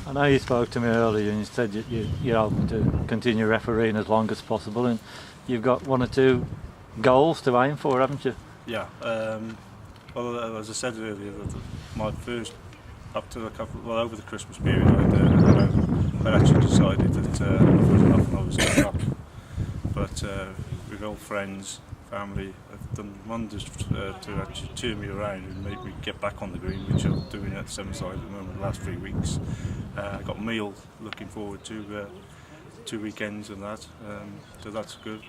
I know you spoke to me earlier and you said you're hoping to continue refereeing as long as possible, and you've got 1 or 2 goals to aim for, haven't you? Yeah. Well, as I said earlier, my first over the Christmas period, I actually decided that enough was enough and I was going to stop. But with old friends, family, have done wonders to actually turn me around and make me get back on the green, which I'm doing at Severnside at the moment the last 3 weeks. I got a meal looking forward to 2 weekends and that, so that's good.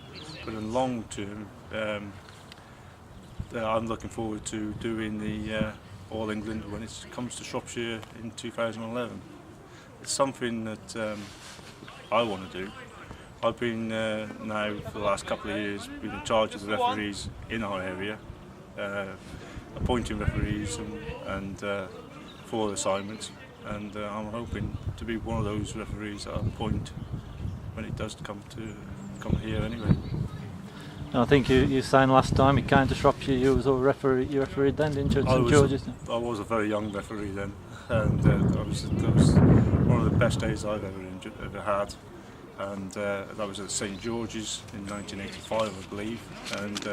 But in long term, I'm looking forward to doing the All England when it comes to Shropshire in 2011. It's something that I want to do. I've been now for the last couple of years been in charge of the referees in our area, appointing referees and for assignments, and I'm hoping to be one of those referees that I appoint when it does come here anyway. I think you were saying last time you came to Shropshire you was a referee. You refereed then, didn't you, at St George's? I was a very young referee then, and that was one of the best days I've ever had. And that was at St George's in 1985, I believe. And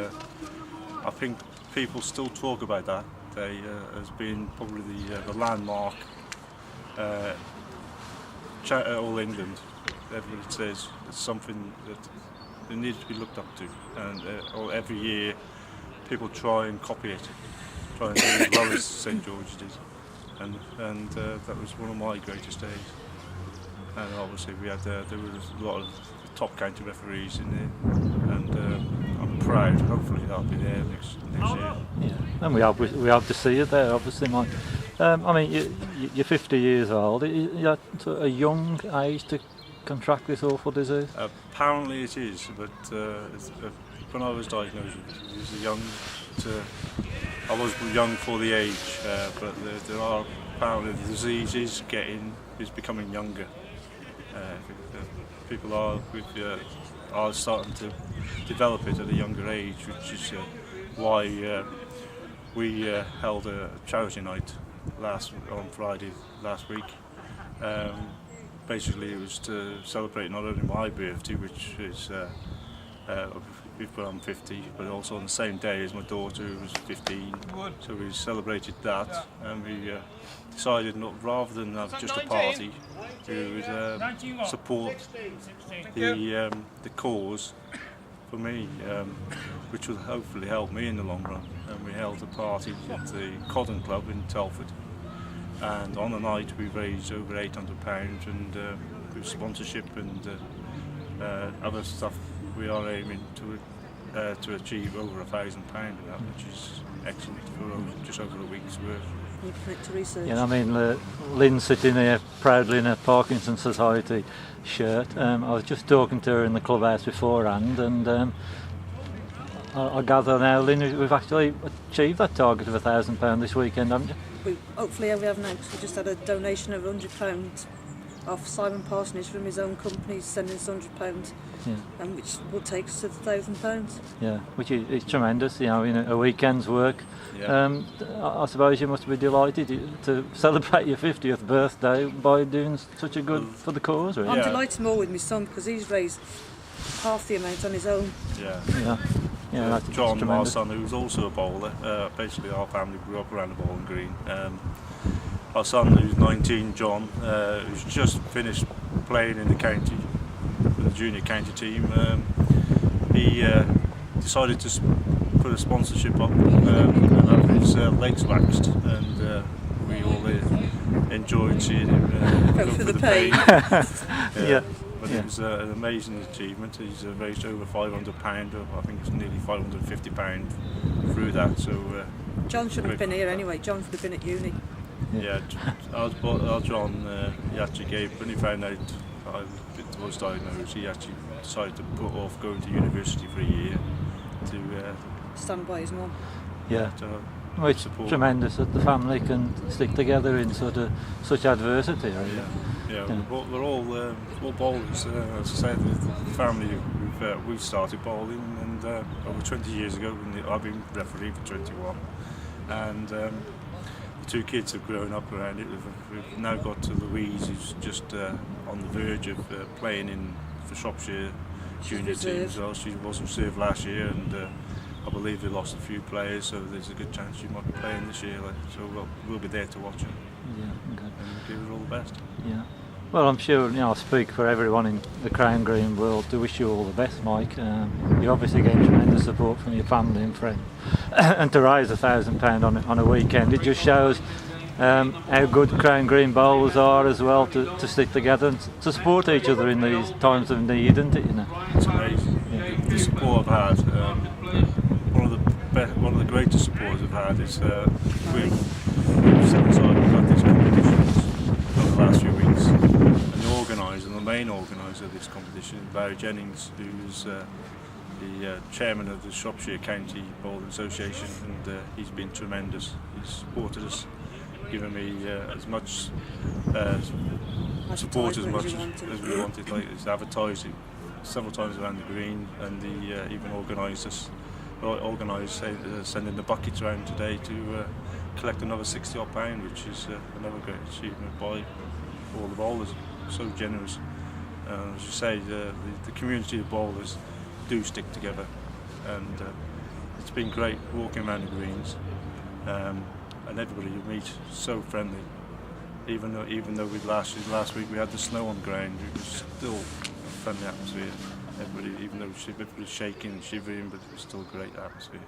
I think people still talk about that day as being probably the landmark All England. Everybody says it's something that it needs to be looked up to, and every year people try and copy it, try and do as well as St George's did, and that was one of my greatest days. And obviously there was a lot of top county referees in there, and I'm proud. Hopefully I'll be there next year. Yeah, and we hope to see you there, obviously, Mike. I mean, you're 50 years old. You're at a young age to contract this awful disease? Apparently it is, but when I was diagnosed, I was young for the age, but there are apparently the disease is becoming younger. People are starting to develop it at a younger age, which is why we held a charity night on Friday last week. Basically, it was to celebrate not only my birthday, which is I'm 50, but also on the same day as my daughter, who was 15. So we celebrated that, and we decided, rather than have just a party, we would support the cause for me, which will hopefully help me in the long run. And we held a party at the Codden Club in Telford. And on the night we raised over £800, and with sponsorship and other stuff we are aiming to achieve over £1,000 in that, which is excellent for just over a week's work. You put it to research. Yeah, I mean, Lynn's sitting here proudly in a Parkinson Society shirt. I was just talking to her in the clubhouse beforehand, and I gather now, Lynn, we've actually achieved that target of £1,000 this weekend, haven't you? Hopefully we have now, because we just had a donation of £100 off Simon Parsonage from his own company, sending us £100, and which will take us to £1,000. Yeah, which is tremendous, you know, in a weekend's work. Yeah. I suppose you must be delighted to celebrate your 50th birthday by doing such a good for the cause, really. I'm delighted more with my son, because he's raised half the amount on his own. Yeah, that's John, tremendous. our son, who was also a bowler. Basically, our family grew up around the bowling green. Our son, who's 19, John, who's just finished playing in the county, the junior county team, he decided to put a sponsorship up and have his legs waxed, and we all enjoyed seeing him go for the pain. But it was an amazing achievement. He's raised over £500, I think it's nearly £550 through that. So John shouldn't have been here anyway. John should have been at uni. Yeah, our John, he actually gave, when he found out I was diagnosed, he actually decided to put off going to university for a year to stand by his mum. Yeah. Well, it's tremendous that the family can stick together in such adversity. Yeah. We're all bowlers. As I said, the family we've started bowling, and over 20 years ago, I've been referee for 21, and the two kids have grown up around it. We've now got to Louise, who's just on the verge of playing for Shropshire junior team as well. She was reserved last year, and I believe they lost a few players, so there's a good chance she might be playing this year. So we'll be there to watch her. Yeah, good. And give her all the best. Yeah. Well, I'm sure, I speak for everyone in the Crown Green world to wish you all the best, Mike. You're obviously getting tremendous support from your family and friends, and to raise £1,000 on a weekend, it just shows how good Crown Green bowlers are as well, to stick together and to support each other in these times of need, isn't it? It's amazing. Yeah. The support I've had, one of the greatest supports I've had is with Severnside. We've had these competitions over the last few weeks, and the main organiser of this competition, Barry Jennings, who's the chairman of the Shropshire County Bowling Association, and he's been tremendous. He's supported us, given me as much support as much as we wanted. Like, he's advertised it several times around the green, and he even organised sending the buckets around today to collect another £60-odd, which is another great achievement by all the bowlers. So generous. As you say, the community of bowlers do stick together, and it's been great walking around the greens, and everybody you meet so friendly. Even though last week we had the snow on the ground, it was still a friendly atmosphere. Everybody, even though everybody's shaking and shivering, but it was still a great atmosphere.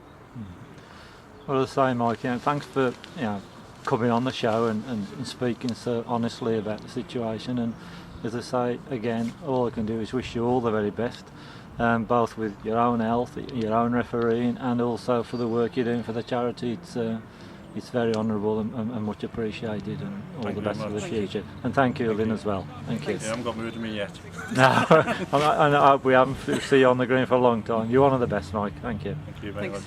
Well, as I say, Mike, thanks for coming on the show and speaking so honestly about the situation. And as I say again, all I can do is wish you all the very best, both with your own health, your own refereeing, and also for the work you're doing for the charity. It's very honourable and much appreciated, and all the best for the future. And thank you, Lynn, as well. Thank you. Yeah, I haven't got rid of me yet. No, I hope we haven't see you on the green for a long time. You're one of the best, Mike. Thank you. Thank you very much.